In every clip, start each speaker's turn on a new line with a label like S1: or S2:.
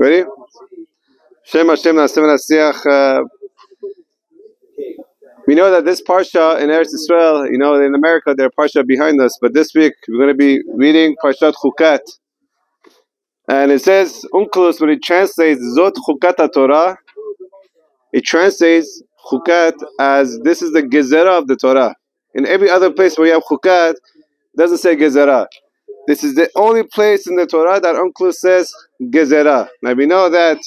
S1: Ready? Shem Hashem Na'aseh V'Nasiach. We know that this Parsha in Eretz Israel, in America, they're Parsha behind us. But this week, we're going to be reading Parshat Hukat. And it says, Unkelus, when it translates Zot Hukat Torah, it translates Hukat as this is the Gezerah of the Torah. In every other place where you have Hukat, it doesn't say Gezerah. This is the only place in the Torah that Unkelus says Gezerah. Now we know that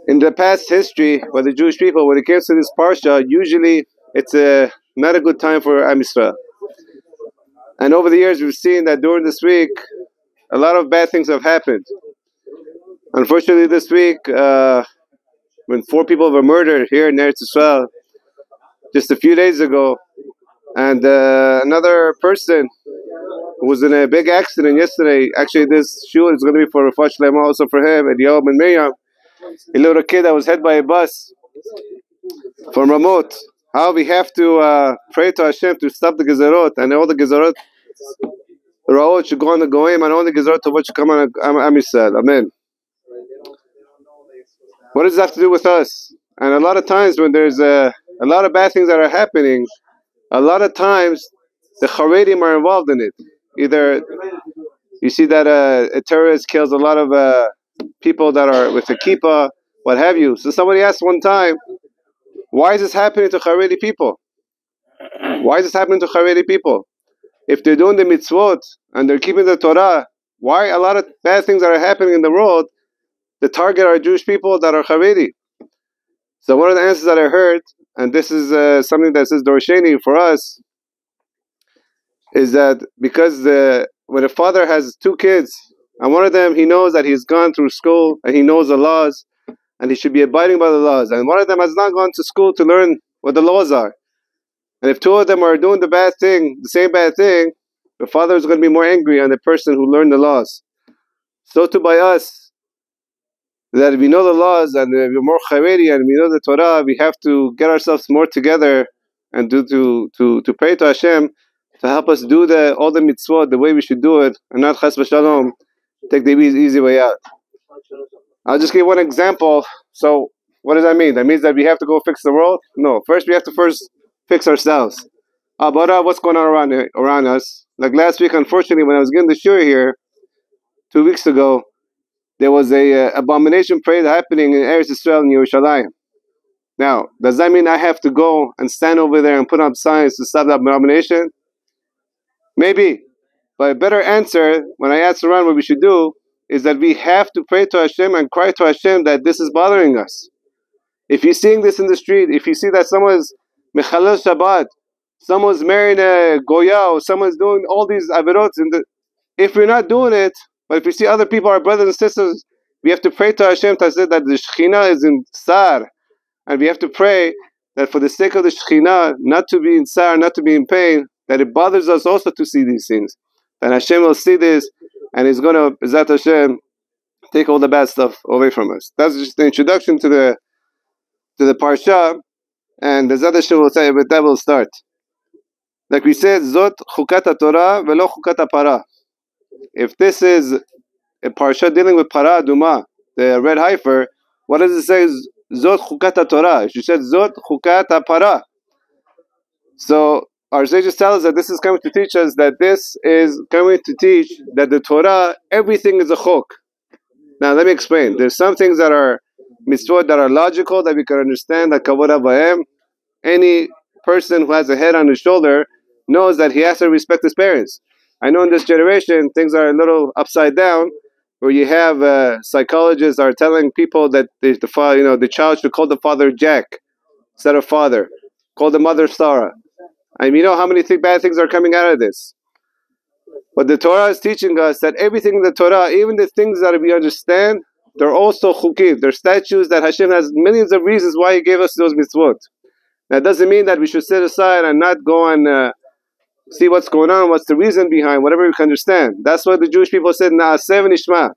S1: in the past history for the Jewish people, when it comes to this Parsha, usually it's not a good time for Am Yisrael. And over the years, we've seen that during this week, a lot of bad things have happened. Unfortunately, this week, when 4 people were murdered here in Eretz Israel, just a few days ago, and another person who was in a big accident yesterday. Actually, this Shiur is going to be for Refuah Shelema, also for him, Eliyahu and Miriam, a little kid that was hit by a bus from Ramot. How we have to pray to Hashem to stop the Gezerot, and all the Gezerot Ra'ot should go on the Goyim, and all the Gezerot Tovot should come on Am Yisrael. Amen. What does that have to do with us? And a lot of times when there's a lot of bad things that are happening, a lot of times the Charedim are involved in it. Either you see that a terrorist kills a lot of people that are with the kippah, what have you. So somebody asked one time, why is this happening to Haredi people? Why is this happening to Haredi people? If they're doing the mitzvot and they're keeping the Torah, why a lot of bad things that are happening in the world, the target are Jewish people that are Haredi? So one of the answers that I heard, and this is something that says Dorsheni for us, is that because when a father has 2 kids, and one of them, he knows that he's gone through school and he knows the laws and he should be abiding by the laws, and one of them has not gone to school to learn what the laws are. And if 2 of them are doing the same bad thing, the father is going to be more angry on the person who learned the laws. So too by us, that if we know the laws and we're more Haredi and we know the Torah, we have to get ourselves more together and to pray to Hashem to help us do all the mitzvot the way we should do it, and not chas v'shalom take the easy way out. I'll just give one example. So what does that mean? That means that we have to go fix the world? No. First we have to fix ourselves. But what's going on around us? Like last week, unfortunately, when I was getting the Shiur here 2 weeks ago, there was a abomination parade happening in Eretz Israel in Yerushalayim. Now, does that mean I have to go and stand over there and put up signs to stop that abomination? Maybe. But a better answer, when I ask around what we should do, is that we have to pray to Hashem and cry to Hashem that this is bothering us. If you're seeing this in the street, if you see that someone's Mechalel Shabbat, someone's marrying a Goya, or someone's doing all these averot, if we're not doing it, but if we see other people, our brothers and sisters, we have to pray to Hashem to say that the Shekhinah is in Tsar. And we have to pray that for the sake of the Shekhinah, not to be in Tsar, not to be in pain, that it bothers us also to see these things. And Hashem will see this, and He's going to, Bezat Hashem, take all the bad stuff away from us. That's just the introduction to the Parsha, and Bezat Hashem will say, with that will start. Like we said, Zot Hukat Torah velo Hukat Para. If this is a Parsha dealing with Para Aduma, the red heifer, what does it say? Zot Hukat Torah. She said Zot Hukat Para. So our sages tell us that this is coming to teach us that this is coming to teach that the Torah, everything is a chok. Now let me explain. There's some things that are mitzvot that are logical that we can understand, like kavod avaim. Any person who has a head on his shoulder knows that he has to respect his parents. I know in this generation things are a little upside down, where you have psychologists are telling people that the child should call the father Jack instead of father, call the mother Sarah. And you know how many bad things are coming out of this. But the Torah is teaching us that everything in the Torah, even the things that we understand, they're also chukim. They're statutes that Hashem has millions of reasons why He gave us those mitzvot. That doesn't mean that we should sit aside and not go and see what's going on, what's the reason behind, whatever we can understand. That's what the Jewish people said, Na'aseh v'nishma.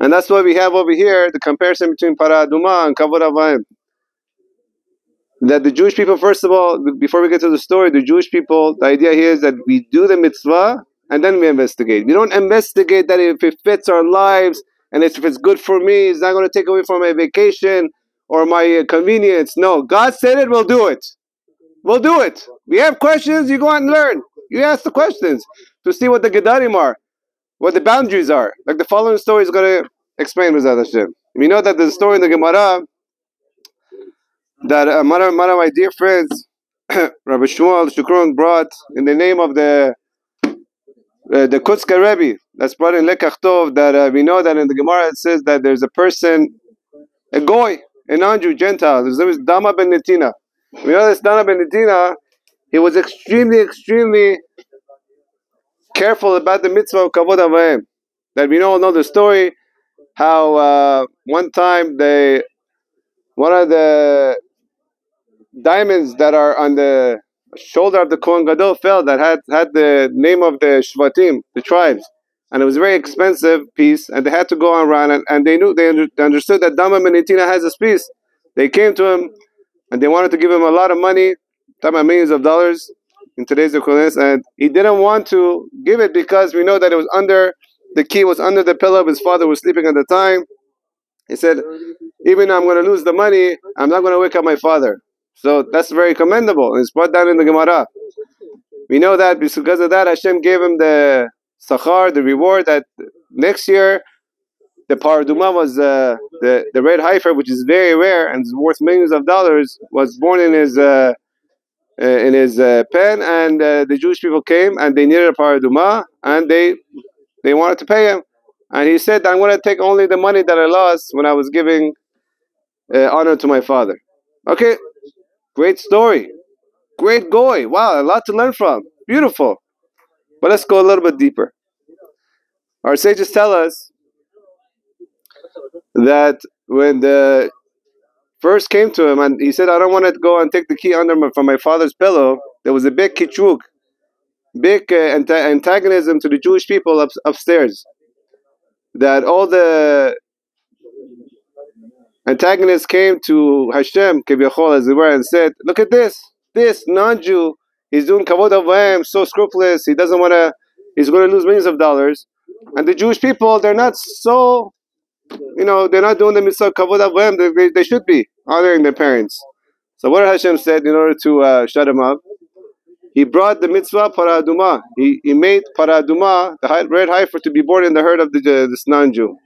S1: And that's why we have over here the comparison between Para Aduma and Kavod Avayim. That the Jewish people, first of all, before we get to the story, the Jewish people, the idea here is that we do the mitzvah and then we investigate. We don't investigate that if it fits our lives and if it's good for me, it's not going to take away from my vacation or my convenience. No, God said it, we'll do it. We'll do it. We have questions, you go out and learn. You ask the questions to see what the Gedarim are, what the boundaries are. Like the following story is going to explain B'ezrat Hashem. We know that the story in the Gemara that one of my dear friends, Rabbi Shmuel Shukron, brought in the name of the Kutzka Rebbe, that's brought in Lekach Tov, that we know that in the Gemara it says that there's a person, a goy, a non-Jew, Gentile. His name is Dama ben Netina. We know this Dama ben Netina, he was extremely careful about the mitzvah of Kavod Avayim. That we all know the story, how one time one of the diamonds that are on the shoulder of the Kohen Gadol fell, that had the name of the Shvatim, the tribes, and it was a very expensive piece, and they had to go around, and they understood that Dama ben Netina has this piece. They came to him, and they wanted to give him a lot of money, talking about millions of dollars in today's equivalence, and he didn't want to give it because we know that it was the key was under the pillow. His father was sleeping at the time. He said, even though I'm going to lose the money, I'm not going to wake up my father. So that's very commendable. And it's brought down in the Gemara. We know that because of that, Hashem gave him the sachar, the reward, that next year the paraduma was the red heifer, which is very rare and is worth millions of dollars, was born in his pen, and the Jewish people came and they needed a paraduma, and they wanted to pay him, and he said, I'm going to take only the money that I lost when I was giving honor to my father. Okay, great story, great goy. Wow, a lot to learn from. Beautiful. But let's go a little bit deeper. Our sages tell us that when the first came to him and he said, I don't want to go and take the key from my father's pillow, there was a big kichuk, big antagonism to the Jewish people upstairs. That all the antagonists came to Hashem, Kevyachol, as they were, and said, look at this non-Jew, he's doing kavod avayim, so scrupulous, he's going to lose millions of dollars. And the Jewish people, they're not so, they're not doing the mitzvah kavod avayim, they should be honoring their parents. So what Hashem said in order to shut him up? He brought the mitzvah paraduma. He made paraduma, the red heifer, to be born in the herd of this non-Jew.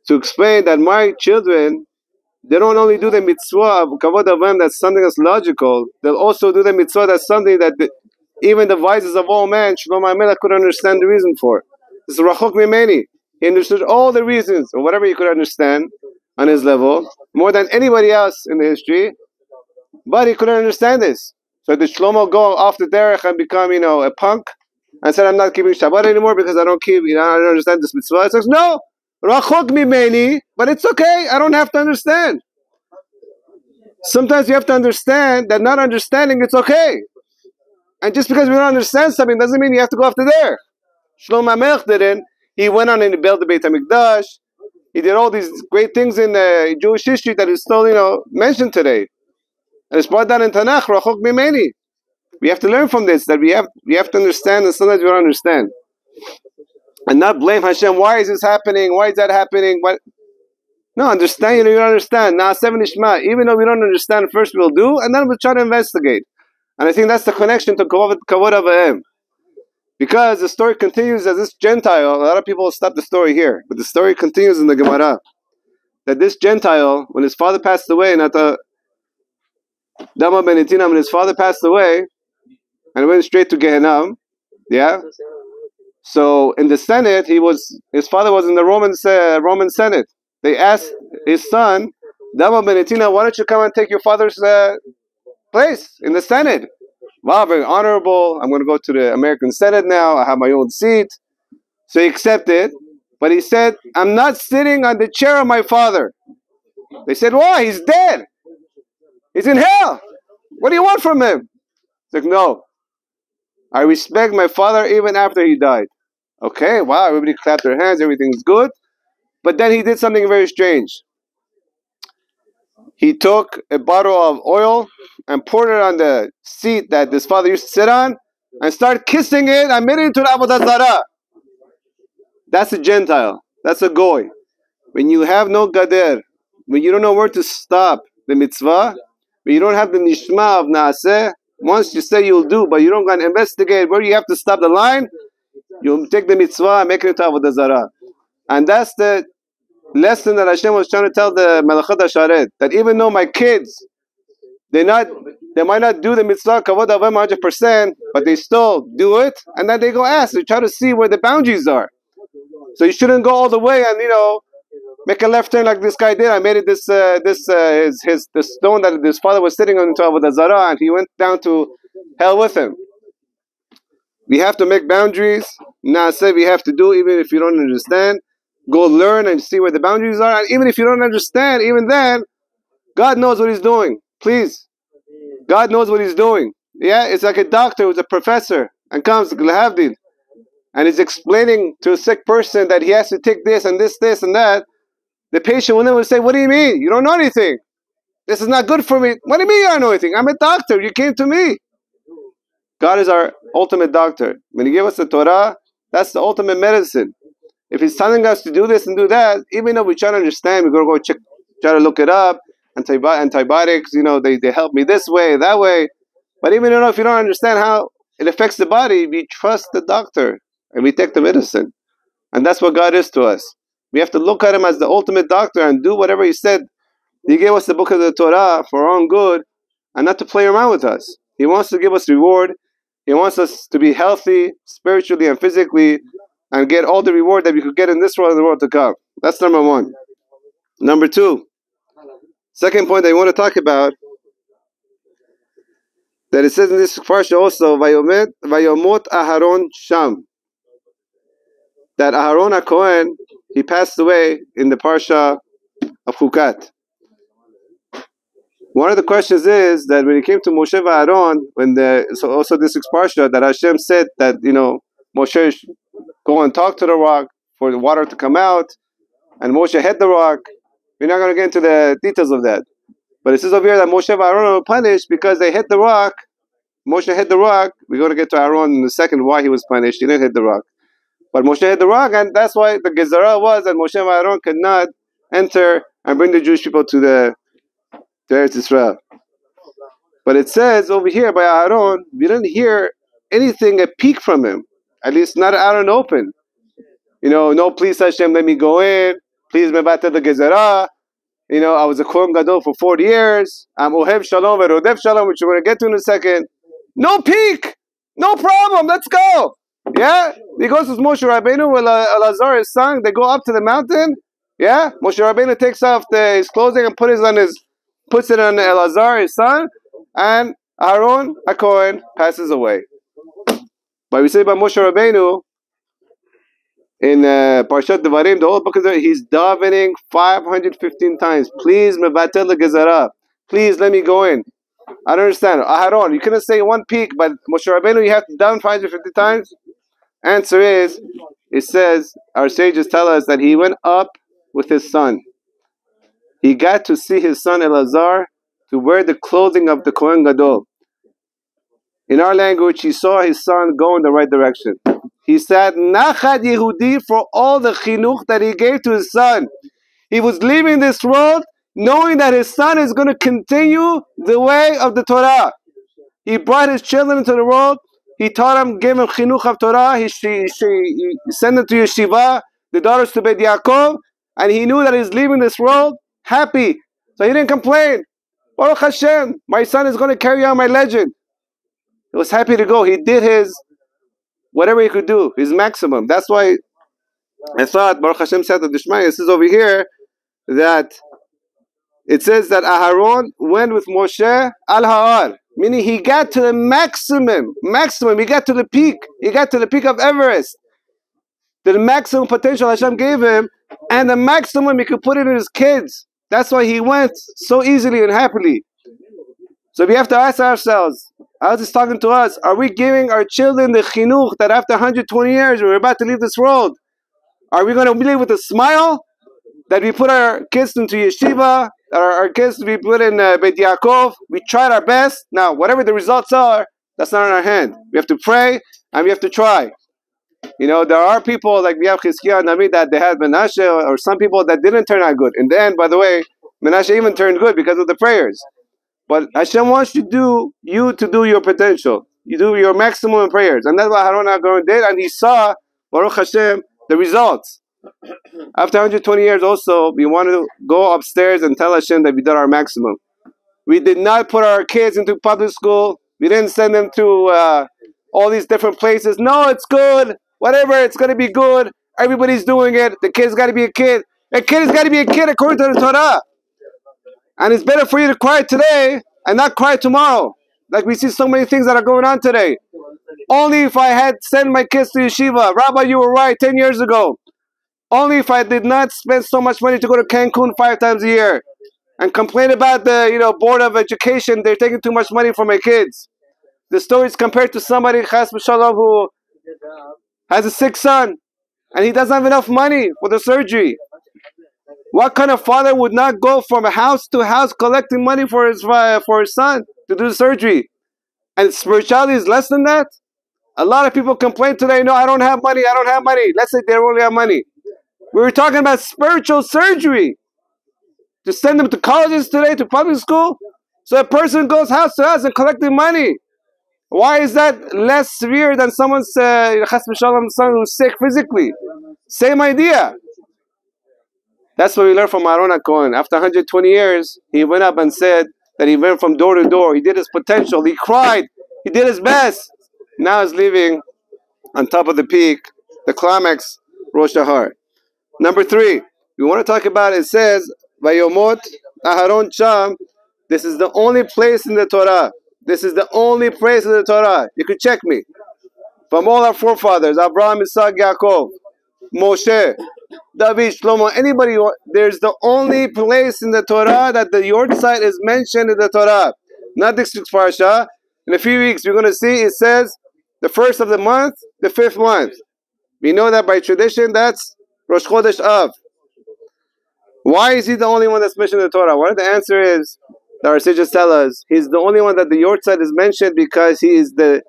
S1: To explain that my children, they don't only do the mitzvah of kavod avayim, that's something that's logical. They'll also do the mitzvah that's something that even the wisest of all men, Shlomo HaMelech, could understand the reason for. This is rachok mimeni. He understood all the reasons, or whatever he could understand on his level, more than anybody else in the history. But he couldn't understand this. So did Shlomo go off the derech and become, a punk, and said, I'm not keeping Shabbat anymore because I don't understand this mitzvah? He says, no, rachok mimeni, but it's okay. I don't have to understand. Sometimes you have to understand that not understanding, it's okay. And just because we don't understand something doesn't mean you have to go off the derech. Shlomo HaMelech didn't. He went on and he built the Beit HaMikdash. He did all these great things in Jewish history that is still, mentioned today. And it's brought down in Tanakh, rachok mimeni. We have to learn from this, that we have to understand, and sometimes we don't understand. And not blame Hashem, why is this happening? Why is that happening? No, understand, you don't understand. Now, seven ishma, even though we don't understand, first we'll do, and then we'll try to investigate. And I think that's the connection to Kavod Avayim. Because the story continues as this Gentile, a lot of people stop the story here, but the story continues in the Gemara. That this Gentile, when his father passed away, Dama ben Netina, when his father passed away, and went straight to Gehenna, so in the Senate, his father was in the Roman Senate. They asked his son, Dama ben Netina, why don't you come and take your father's place in the Senate? Wow, very honorable. I'm going to go to the American Senate now. I have my own seat. So he accepted. But he said, I'm not sitting on the chair of my father. They said, why? He's dead. He's in hell. What do you want from him? He's like, no. I respect my father even after he died. Okay, wow, everybody clapped their hands. Everything's good. But then he did something very strange. He took a bottle of oil and poured it on the seat that his father used to sit on, and start kissing it and made it into an avodah zarah. That's a Gentile. That's a goy. When you have no gader, when you don't know where to stop the mitzvah, when you don't have the nishma of naaseh, once you say you'll do, but you don't go and investigate where you have to stop the line, you'll take the mitzvah and make it into avodah zarah. And that's the lesson that Hashem was trying to tell the Melachat HaSharet, that even though my kids, they might not do the mitzvah kavod avim 100%, but they still do it, and then they go ask, they try to see where the boundaries are. So you shouldn't go all the way and make a left turn like this guy did. I made it the stone that his father was sitting on into avodah zarah, and he went down to hell with him. We have to make boundaries. Naaseh we have to do, even if you don't understand. Go learn and see where the boundaries are. And even if you don't understand, even then, God knows what He's doing. Please. God knows what He's doing. Yeah, it's like a doctor who's a professor and comes, L'havdil, and is explaining to a sick person that he has to take this and this, this and that. The patient will never say, what do you mean? You don't know anything. This is not good for me. What do you mean you don't know anything? I'm a doctor. You came to me. God is our ultimate doctor. When He gave us the Torah, that's the ultimate medicine. If He's telling us to do this and do that, even though we try to understand, we're going to go try to look it up. Antibiotics, they help me this way, that way. But even if you don't understand how it affects the body, we trust the doctor and we take the medicine. And that's what God is to us. We have to look at Him as the ultimate doctor and do whatever He said. He gave us the book of the Torah for our own good and not to play around with us. He wants to give us reward. He wants us to be healthy spiritually and physically and get all the reward that we could get in this world and the world to come. That's number one. Number two, second point that I want to talk about, that it says in this Parasha also, Vayomot Aharon Sham, that Aharon HaKohen, he passed away in the Parasha of Hukat. One of the questions is that when it came to Moshe and Aaron, so also this Parasha, that Hashem said that, Moshe go and talk to the rock for the water to come out, and Moshe hit the rock. We're not going to get into the details of that. But it says over here that Moshe and Aaron were punished because they hit the rock. Moshe hit the rock. We're going to get to Aaron in a second why he was punished. He didn't hit the rock. But Moshe hit the rock, and that's why the Gezerah was that Moshe and Aaron could not enter and bring the Jewish people to Eretz Israel. But it says over here by Aaron, we didn't hear anything, a peek from him. At least not out in open. No, please Hashem, let me go in. Please mevata the Gezerah. I was a Kohen Gadol for 40 years. I'm Ohev Shalom Verodev Shalom, which we're going to get to in a second. No peek! No problem, let's go! Yeah? He goes with Moshe Rabbeinu with Elazar, his son. They go up to the mountain. Yeah? Moshe Rabbeinu takes off his clothing and puts it on Elazar, his son. And Aaron HaKohen passes away. But we say about Moshe Rabbeinu, in Parshat Devarim, the whole book of the he's davening 515 times. Please, mevatel the Gezerah. Please let me go in. I don't understand. Aharon, you couldn't say one peak, but Moshe Rabbeinu, you have to daven 550 times? Answer is, it says, our sages tell us that he went up with his son. He got to see his son Elazar to wear the clothing of the Kohen Gadol. In our language, he saw his son go in the right direction. He said, Nachad Yehudi, for all the chinuch that he gave to his son. He was leaving this world knowing that his son is going to continue the way of the Torah. He brought his children into the world. He taught them, gave them chinuch of Torah. He sent them to yeshiva, the daughters to Beit Yaakov, and he knew that he's leaving this world happy. So he didn't complain. Baruch Hashem, my son is going to carry on my legend. He was happy to go. He did his, whatever he could do, his maximum. That's why I thought, Baruch Hashem said to Dishmai, it says over here that it says that Aharon went with Moshe al-Ha'ar, meaning he got to the maximum, he got to the peak. He got to the peak of Everest. The maximum potential Hashem gave him, and the maximum he could put it in his kids. That's why he went so easily and happily. So we have to ask ourselves, I was just talking to us, are we giving our children the chinuch that after 120 years we're about to leave this world? Are we going to leave with a smile that we put our kids into yeshiva, our kids we put in Beit Yaakov? We tried our best. Now, whatever the results are, That's not in our hand. We have to pray and we have to try. There are people like we have Chizkiah and Naomi that they had Menashe, or some people that didn't turn out good. In the end, by the way, Menashe even turned good because of the prayers. But Hashem wants you to do your potential. You do your maximum in prayers. And that's what Harun HaGoren did. And he saw, Baruch Hashem, the results. After 120 years also, we want to go upstairs and tell Hashem that we did our maximum. We did not put our kids into public school. We didn't send them to all these different places. No, it's good. Whatever, it's going to be good. Everybody's doing it. The kid's got to be a kid. A kid has got to be a kid according to the Torah. And it's better for you to cry today and not cry tomorrow. Like we see so many things that are going on today. Only if I had sent my kids to yeshiva. Rabbi, you were right 10 years ago. Only if I did not spend so much money to go to Cancun 5 times a year. And complain about the Board of Education. They're taking too much money from my kids. The story is compared to somebody, Chas v'Shalom, who has a sick son. And he doesn't have enough money for the surgery. What kind of father would not go from house to house collecting money for his son to do the surgery? And spirituality is less than that? A lot of people complain today, no, I don't have money, I don't have money. Let's say they only have money. We were talking about spiritual surgery. To send them to colleges today, to public school? So a person goes house to house and collecting money. Why is that less severe than someone's Chas v'Shalom son who's sick physically? Same idea. That's what we learned from Aaron HaKohen. After 120 years, he went up and said that he went from door to door. He did his potential. He cried. He did his best. Now he's living on top of the peak, the climax, Rosh Hashanah. Number 3, we want to talk about, it says, Vayomot Aharon Sham. This is the only place in the Torah. This is the only place in the Torah. You could check me. From all our forefathers, Abraham, Isaac, Yaakov, Moshe, David, Shlomo, anybody, there's the only place in the Torah that the Yortzeit is mentioned in the Torah. Not this week's Parasha. In a few weeks, we're going to see it says the first of the month, the 5th month. We know that by tradition, that's Rosh Chodesh Av. Why is he the only one that's mentioned in the Torah? One of the answer is, the our sages tell us, he's the only one that the Yortzeit is mentioned because he is the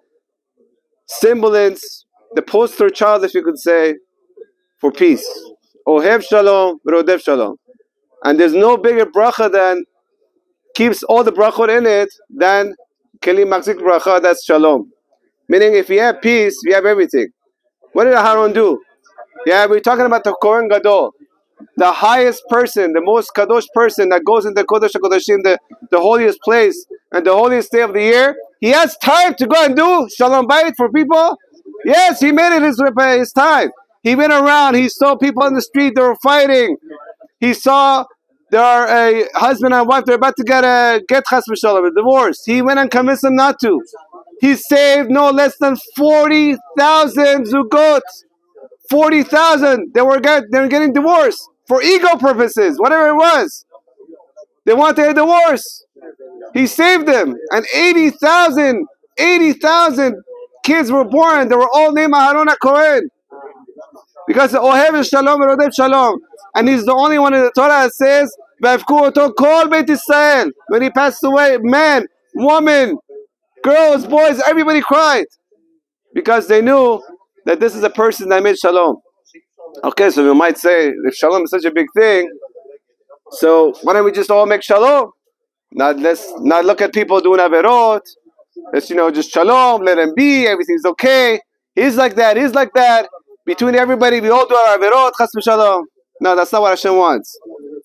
S1: semblance, the poster child, if you could say, for peace. Ohev Shalom, Rodev Shalom. And there's no bigger bracha than, keeps all the brachot in it, than Keli Makzik bracha, that's Shalom. Meaning if you have peace, you have everything. What did Aharon do? Yeah, we're talking about the Kohen Gadol. The highest person, the most kadosh person that goes in the Kodesh HaKodashim, the holiest place and the holiest day of the year. He has time to go and do Shalom Bayit for people. Yes, he made it his time. He went around, he saw people on the street, they were fighting. He saw there are a husband and wife, they're about to get Chas v'Shalom, a divorce. He went and convinced them not to. He saved no less than 40,000 zugot. 40,000. They were getting divorced for ego purposes, whatever it was. They wanted a divorce. He saved them. And 80,000 kids were born. They were all named Aharon HaKohen. Because Ohev is Shalom, Rodef Shalom. And he's the only one in the Torah that says, V'avku oto kol Beit Yisrael. When he passed away, man, woman, girls, boys, everybody cried. Because they knew that this is a person that made Shalom. Okay, so we might say, if Shalom is such a big thing, so why don't we just all make Shalom? Let's not look at people doing Averot. Let's, just Shalom, let them be, everything's okay. He's like that. Between everybody, we all do our Averot, Chas v'Shalom. No, that's not what Hashem wants.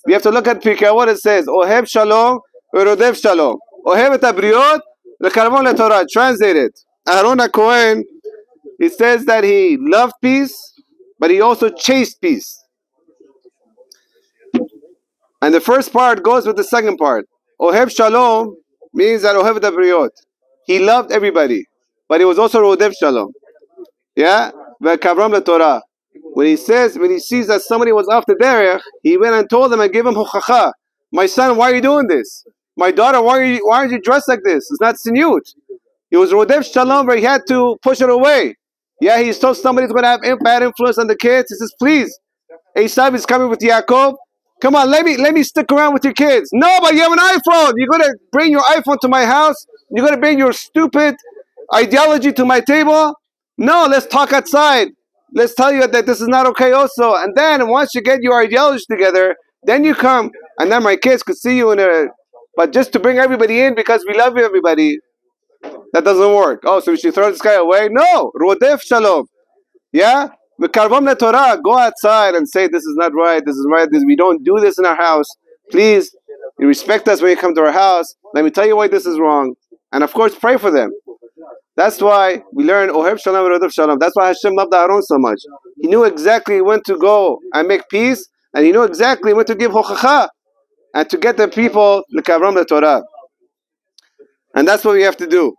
S1: We have to look at Pirkei what it says. Ohev Shalom, Rodev Shalom. Ohev et Abriot, Lekarmon leTorah. Translate it. Aharon HaKohen, it says that he loved peace, but he also chased peace. And the first part goes with the second part. Ohev Shalom means that Ohev et Abriot. He loved everybody, but he was also Rodev Shalom. Yeah? Ve'kavram leTorah. When he sees that somebody was off the derech, he went and told them and gave him hochacha. My son, why are you doing this? My daughter, why are you dressed like this? It's not sinyut. He was Rodev Shalom, where he had to push it away. Yeah, he told somebody's going to have bad influence on the kids. He says, please, Esav is coming with Yaakov. Come on, let me stick around with your kids. No, but you have an iPhone. You're going to bring your iPhone to my house. You're going to bring your stupid ideology to my table? No, let's talk outside. Let's tell you that this is not okay also. And then once you get your ideology together, then you come. And then my kids could see you in a... But just to bring everybody in because we love everybody, that doesn't work. Oh, so we should throw this guy away? No. Rodef shalom. Yeah? Torah. Go outside and say this is not right. This is right. We don't do this in our house. Please, you respect us when you come to our house. Let me tell you why this is wrong. And of course, pray for them. That's why we learn Ohev Shalom and Rodef Shalom. That's why Hashem loved Aaron so much. He knew exactly when to go and make peace, and he knew exactly when to give hochacha and to get the people l'kavram the Torah. And that's what we have to do.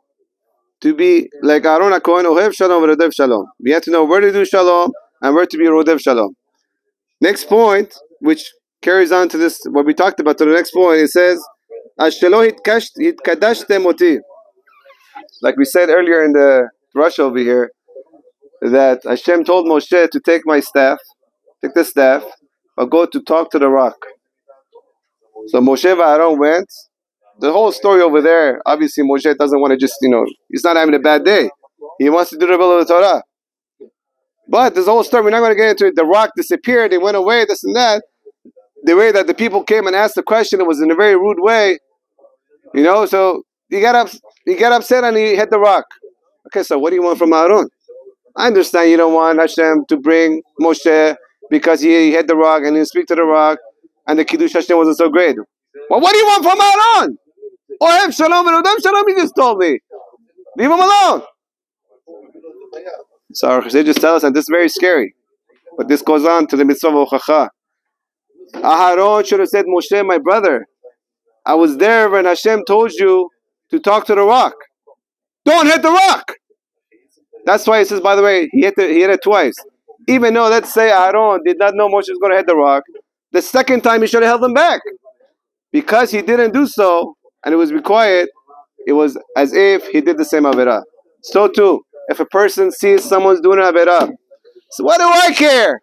S1: To be like Aaron HaKohen, Ohev Shalom and Rodef Shalom. We have to know where to do Shalom and where to be Rodef Shalom. Next point, which carries on to this, what we talked about to the next point, it says, Ashelo hitkadashtem oti. Like we said earlier in the rush over here, that Hashem told Moshe to take my staff, take the staff, but go to talk to the rock. So Moshe and Aaron went. The whole story over there, obviously Moshe doesn't want to just, he's not having a bad day. He wants to do the will of the Torah. But this whole story, we're not going to get into it. The rock disappeared, it went away, this and that. The way that the people came and asked the question, it was in a very rude way. So he got upset and he hit the rock. Okay, so what do you want from Aaron? I understand you don't want Hashem to bring Moshe because he hit the rock and he didn't speak to the rock and the Kiddush Hashem wasn't so great. Well, what do you want from Aaron? Ohev Shalom and Rodef Shalom, he just told me. Leave him alone. So our Chassidus just tell us, and this is very scary. But this goes on to the mitzvah of hochacha. Aharon should have said, Moshe, my brother, I was there when Hashem told you to talk to the rock. Don't hit the rock. That's why it says, by the way, he hit it twice. Even though, let's say, Aharon did not know Moshe was going to hit the rock, the second time he should have held him back. Because he didn't do so, and it was required, it was as if he did the same Averah. So too, if a person sees someone's doing an Averah, so what do I care?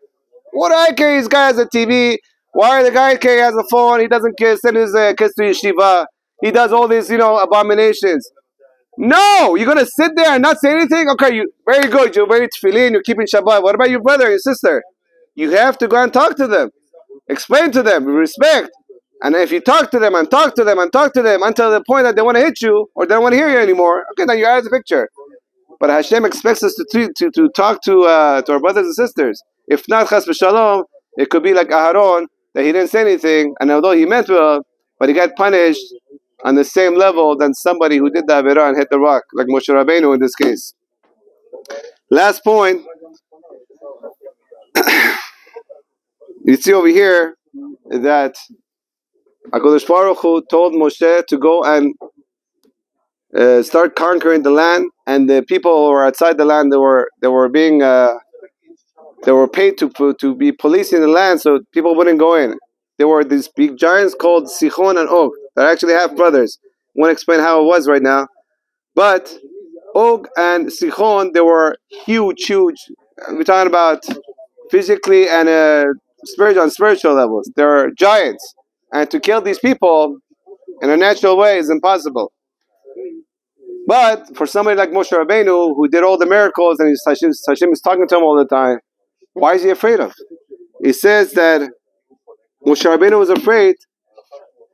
S1: What do I care? This guy has a TV. Why the guy has a phone? He doesn't send his kids to yeshiva. He does all these, abominations. No, you're gonna sit there and not say anything. Okay, you very good. You're very tefillin. You're keeping Shabbat. What about your brother and your sister? You have to go and talk to them, explain to them with respect. And if you talk to them and talk to them and talk to them until the point that they want to hit you or they don't want to hear you anymore, okay, then you're out of the picture. But Hashem expects us to talk to our brothers and sisters. If not, chas v'shalom, it could be like Aharon, that he didn't say anything, and although he meant well, but he got punished on the same level than somebody who did the Averah and hit the rock, like Moshe Rabbeinu in this case. Last point, you see over here that HaKadosh Baruch Hu told Moshe to go and start conquering the land, and the people who were outside the land, they were paid to be policing the land so people wouldn't go in. There were these big giants called Sichon and Og. They're actually half brothers. I won't explain how it was right now. But Og and Sichon, they were huge. We're talking about physically and on spiritual levels. They're giants. And to kill these people in a natural way is impossible. But for somebody like Moshe Rabbeinu, who did all the miracles and Hashem is talking to him all the time, why is he afraid of? He says that Moshe Rabbeinu was afraid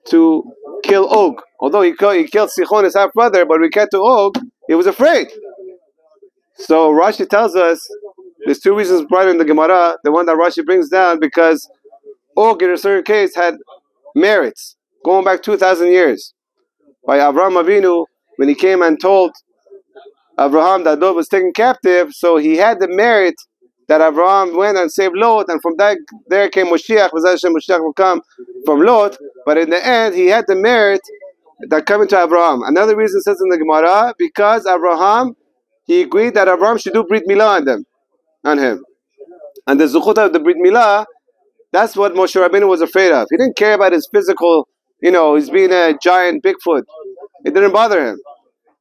S1: to kill Og. Although he killed Sichon, his half-brother, but when we get to Og, he was afraid. So Rashi tells us, there's two reasons brought in the Gemara. The one that Rashi brings down, because Og in a certain case had merits, going back 2,000 years. By Avraham Avinu, when he came and told Abraham that Lot was taken captive, so he had the merit that Abraham went and saved Lot, and from that there came Moshiach. Moshiach will come from Lot, but in the end he had the merit that coming to Abraham. Another reason says in the Gemara, because Abraham, he agreed that Abraham should do Brit Milah on him. And the Zuchut of the Brit Milah, that's what Moshe Rabbeinu was afraid of. He didn't care about his physical, he's being a giant Bigfoot. It didn't bother him.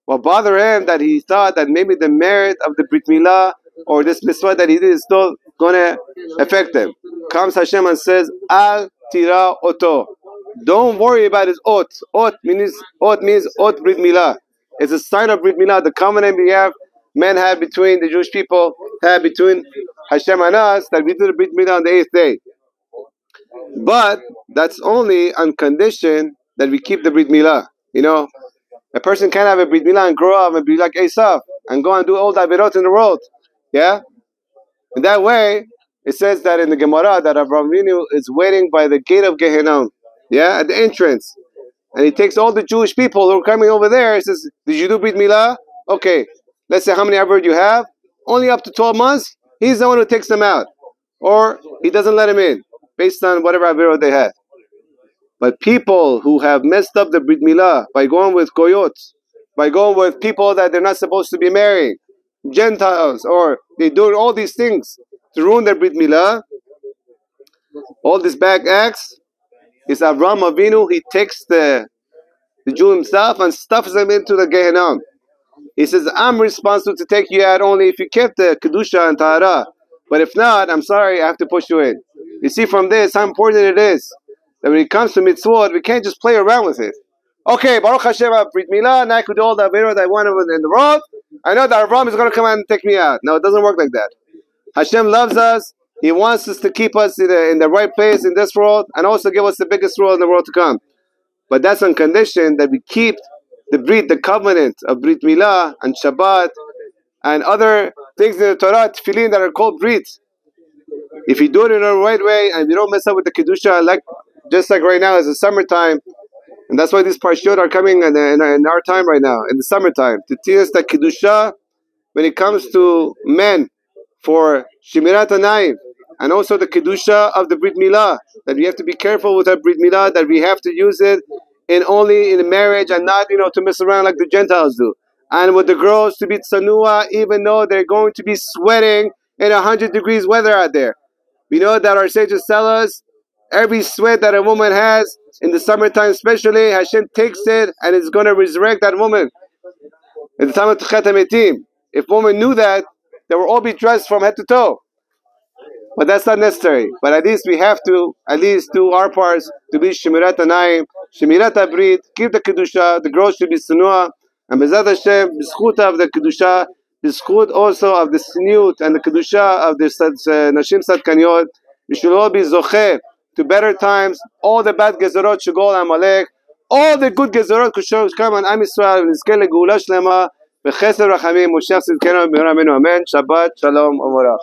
S1: What bothered him, that he thought that maybe the merit of the Brit Milah or this mitzvah that he did is still going to affect him. Comes Hashem and says, Al tira oto. Don't worry about his ot. Ot means ot Brit Milah. It's a sign of Brit Milah, the covenant men have between the Jewish people, have between Hashem and us, that we do the Brit Milah on the 8th day. But that's only on condition that we keep the Brit Milah. You know, a person can't have a Brit Milah and grow up and be like Esau and go and do all the Avirot in the world. Yeah? In that way, it says that in the Gemara that Avraham Avinu is waiting by the gate of Gehenna. Yeah? At the entrance. And he takes all the Jewish people who are coming over there. He says, did you do Brit Milah? Okay. Let's say how many Avirot you have. Only up to 12 months. He's the one who takes them out. Or he doesn't let them in. Based on whatever Avirot they had. But people who have messed up the Brit Milah by going with Goyot, by going with people that they're not supposed to be marrying, Gentiles, or they do all these things to ruin their Brit Milah, all these bad acts, is Avraham Avinu. He takes the Jew himself and stuffs them into the Gehenna. He says, I'm responsible to take you out only if you kept the Kedusha and Tahara. But if not, I'm sorry, I have to push you in. You see from this how important it is that when it comes to mitzvot, we can't just play around with it. Okay, Baruch Hashem, Brit Milah, and I could do all the avirot I want in the world. I know that Avraham is going to come out and take me out. No, it doesn't work like that. Hashem loves us. He wants us to keep us in the right place in this world and also give us the biggest world in the world to come. But that's on condition that we keep the covenant of Brit Milah and Shabbat and other things in the Torah, tefillin, that are called Brit. If you do it in the right way and you don't mess up with the Kedusha, just like right now, it's the summertime, and that's why these Parashot are coming in our time right now, in the summertime, to teach us that Kedusha, when it comes to men, for Shemirat Hanayim, and also the Kedusha of the Brit Milah, that we have to be careful with our Brit Milah, that we have to use it only in marriage and not, to mess around like the Gentiles do. And with the girls to be tsanua, even though they're going to be sweating in 100 degrees weather out there. We know that our sages tell us every sweat that a woman has in the summertime especially, Hashem takes it and is going to resurrect that woman. In the time of Tchet HaMetim, if women knew that, they would all be dressed from head to toe. But that's not necessary. But at least we have to do our parts to be Shemirat Hanayim, Shemirat HaBrit, keep the Kedusha, the girls should be Sunua, and Bezat Hashem, B'zchut of the Kedusha, B'zchut also of the Sniut and the Kedusha of the Nashim Sadkaniot, we should all be Zocheh to better times. All the bad Gezerot should go on Amalek. All the good Gezerot should come on Am Yisrael, and Nizkeh Legeula Shelema, B'chesed Rachamim, Moshiach Tzidkenu, B'mehera Amenu, Amen. Shabbat Shalom U'Barach.